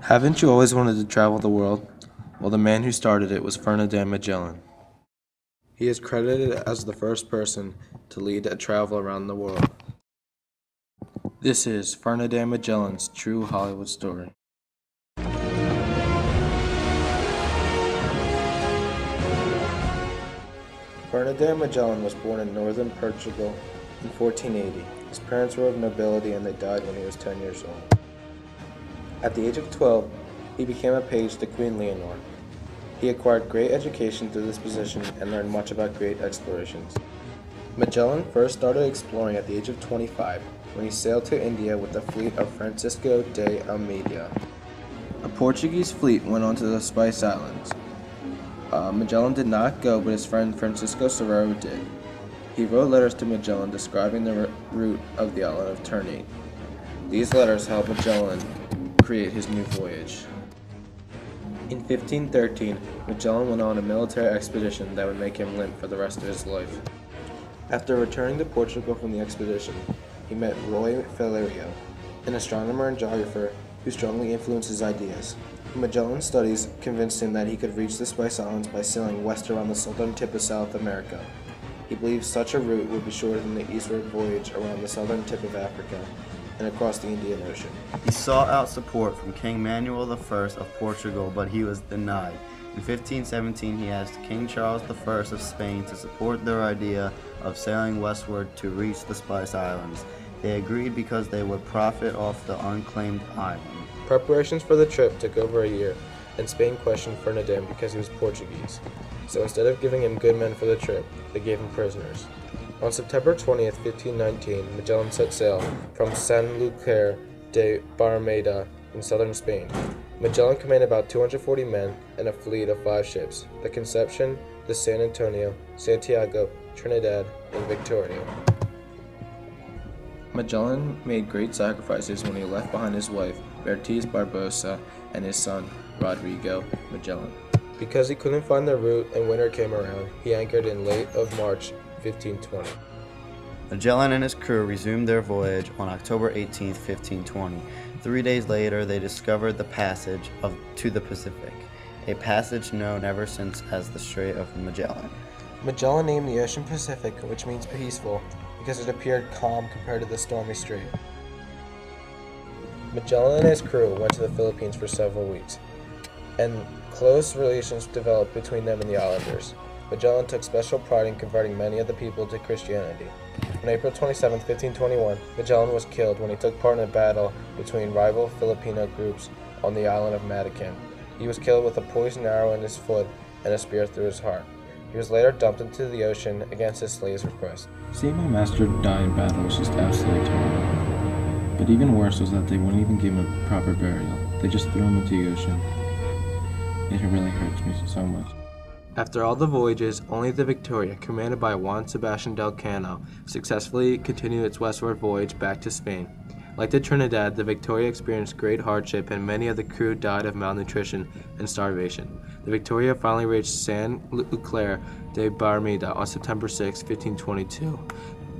Haven't you always wanted to travel the world? Well, the man who started it was Ferdinand Magellan. He is credited as the first person to lead a travel around the world. This is Ferdinand Magellan's true Hollywood story. Ferdinand Magellan was born in northern Portugal in 1480. His parents were of nobility and they died when he was 10 years old. At the age of 12, he became a page to Queen Leonor. He acquired great education through this position and learned much about great explorations. Magellan first started exploring at the age of 25 when he sailed to India with the fleet of Francisco de Almeida. A Portuguese fleet went on to the Spice Islands. Magellan did not go, but his friend Francisco Serrero did. He wrote letters to Magellan describing the route of the island of Ternate. These letters helped Magellan create his new voyage. In 1513, Magellan went on a military expedition that would make him limp for the rest of his life. After returning to Portugal from the expedition, he met Roy Valerio, an astronomer and geographer who strongly influenced his ideas. Magellan's studies convinced him that he could reach the Spice Islands by sailing west around the southern tip of South America. He believed such a route would be shorter than the eastward voyage around the southern tip of Africa and across the Indian Ocean. He sought out support from King Manuel I of Portugal, but he was denied. In 1517, he asked King Charles I of Spain to support their idea of sailing westward to reach the Spice Islands. They agreed because they would profit off the unclaimed island. Preparations for the trip took over a year, and Spain questioned Ferdinand because he was Portuguese. So instead of giving him good men for the trip, they gave him prisoners. On September 20th, 1519, Magellan set sail from Sanlúcar de Barrameda in southern Spain. Magellan commanded about 240 men and a fleet of 5 ships: the Conception, the San Antonio, Santiago, Trinidad, and Victoria. Magellan made great sacrifices when he left behind his wife, Beatriz Barbosa, and his son, Rodrigo Magellan. Because he couldn't find the route and winter came around, he anchored in late of March 1520. Magellan and his crew resumed their voyage on October 18, 1520. 3 days later, they discovered the passage to the Pacific, a passage known ever since as the Strait of Magellan. Magellan named the ocean Pacific, which means peaceful, because it appeared calm compared to the stormy strait. Magellan and his crew went to the Philippines for several weeks, and close relations developed between them and the islanders. Magellan took special pride in converting many of the people to Christianity. On April 27, 1521, Magellan was killed when he took part in a battle between rival Filipino groups on the island of Matacan. He was killed with a poisoned arrow in his foot and a spear through his heart. He was later dumped into the ocean against his slave's request. Seeing my master die in battle was just absolutely terrible. But even worse was that they wouldn't even give him a proper burial. They just threw him into the ocean. It really hurts me so much. After all the voyages, only the Victoria, commanded by Juan Sebastian del Cano, successfully continued its westward voyage back to Spain. Like the Trinidad, the Victoria experienced great hardship and many of the crew died of malnutrition and starvation. The Victoria finally reached San Luclar de Barrameda on September 6, 1522,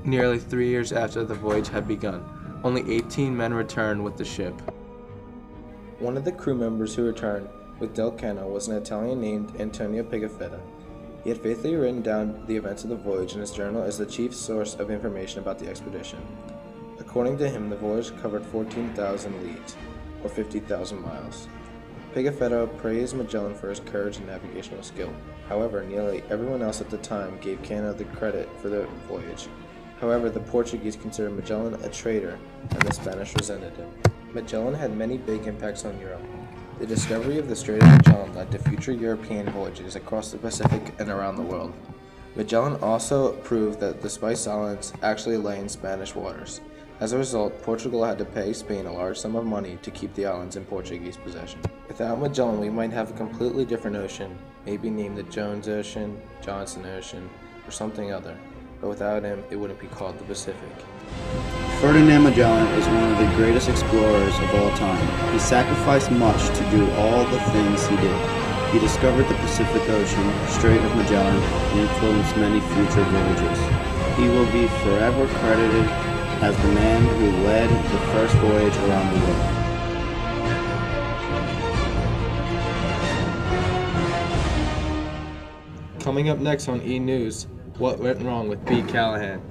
nearly 3 years after the voyage had begun. Only 18 men returned with the ship. One of the crew members who returned with Del Cano was an Italian named Antonio Pigafetta. He had faithfully written down the events of the voyage, and his journal is the chief source of information about the expedition. According to him, the voyage covered 14,000 leagues, or 50,000 miles. Pigafetta praised Magellan for his courage and navigational skill. However, nearly everyone else at the time gave Cano the credit for the voyage. However, the Portuguese considered Magellan a traitor, and the Spanish resented him. Magellan had many big impacts on Europe. The discovery of the Strait of Magellan led to future European voyages across the Pacific and around the world. Magellan also proved that the Spice Islands actually lay in Spanish waters. As a result, Portugal had to pay Spain a large sum of money to keep the islands in Portuguese possession. Without Magellan, we might have a completely different ocean, maybe named the Jones Ocean, Johnson Ocean, or something other. But without him, it wouldn't be called the Pacific. Ferdinand Magellan is one of the greatest explorers of all time. He sacrificed much to do all the things he did. He discovered the Pacific Ocean, Strait of Magellan, and influenced many future voyages. He will be forever credited as the man who led the first voyage around the world. Coming up next on E! News, what went wrong with B. Callahan?